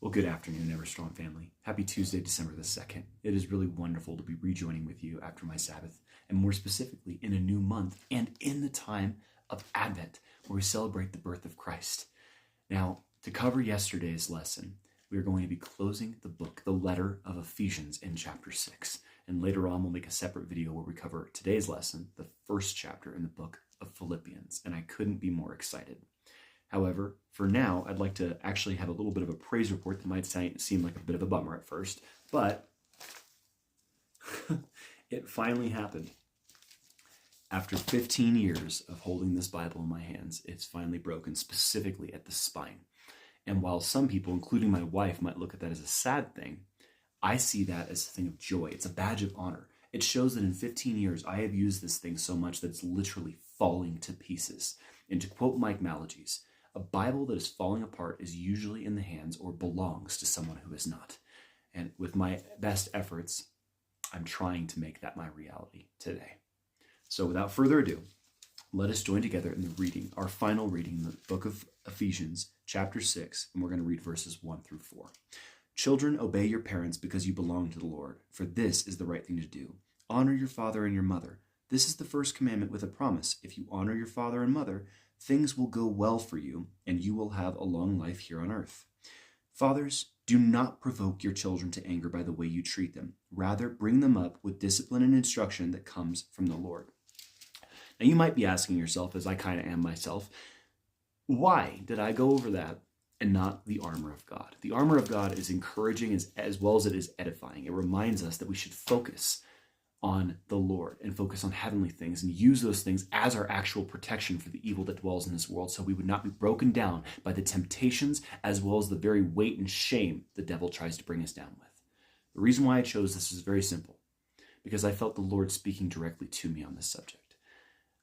Well, good afternoon, Ever Strong family. Happy Tuesday, December the 2nd. It is really wonderful to be rejoining with you after my Sabbath, and more specifically in a new month and in the time of Advent, where we celebrate the birth of Christ. Now, to cover yesterday's lesson, we are going to be closing the book, the letter of Ephesians in chapter 6. And later on, we'll make a separate video where we cover today's lesson, the first chapter in the book of Philippians, and I couldn't be more excited. However, for now, I'd like to actually have a little bit of a praise report that might seem like a bit of a bummer at first, but it finally happened. After 15 years of holding this Bible in my hands, it's finally broken, specifically at the spine. And while some people, including my wife, might look at that as a sad thing, I see that as a thing of joy. It's a badge of honor. It shows that in 15 years, I have used this thing so much that it's literally falling to pieces. And to quote Mike Mallogy's, a Bible that is falling apart is usually in the hands or belongs to someone who is not. And with my best efforts, I'm trying to make that my reality today. So without further ado, let us join together in the reading, our final reading, the book of Ephesians, chapter 6, and we're going to read verses 1 through 4. Children, obey your parents because you belong to the Lord, for this is the right thing to do. Honor your father and your mother. This is the first commandment with a promise. If you honor your father and mother, things will go well for you, and you will have a long life here on earth. Fathers, do not provoke your children to anger by the way you treat them. Rather, bring them up with discipline and instruction that comes from the Lord. Now, you might be asking yourself, as I kind of am myself, why did I go over that and not the armor of God? The armor of God is encouraging as well as it is edifying. It reminds us that we should focus on the Lord and focus on heavenly things and use those things as our actual protection for the evil that dwells in this world, so we would not be broken down by the temptations as well as the very weight and shame the devil tries to bring us down with. The reason why I chose this is very simple, because I felt the Lord speaking directly to me on this subject.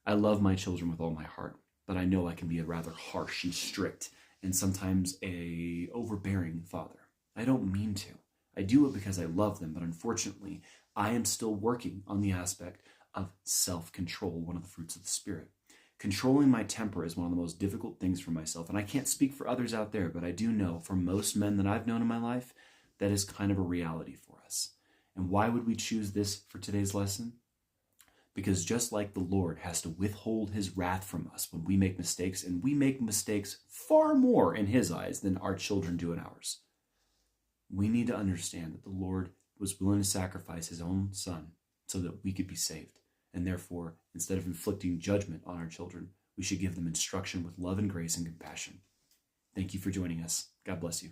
I love my children with all my heart, but I know I can be a rather harsh and strict and sometimes a overbearing father. I don't mean to. I do it because I love them, but unfortunately, I am still working on the aspect of self-control, one of the fruits of the Spirit. Controlling my temper is one of the most difficult things for myself, and I can't speak for others out there, but I do know for most men that I've known in my life, that is kind of a reality for us. And why would we choose this for today's lesson? Because just like the Lord has to withhold his wrath from us when we make mistakes, and we make mistakes far more in his eyes than our children do in ours, we need to understand that the Lord was willing to sacrifice his own son so that we could be saved. And therefore, instead of inflicting judgment on our children, we should give them instruction with love and grace and compassion. Thank you for joining us. God bless you.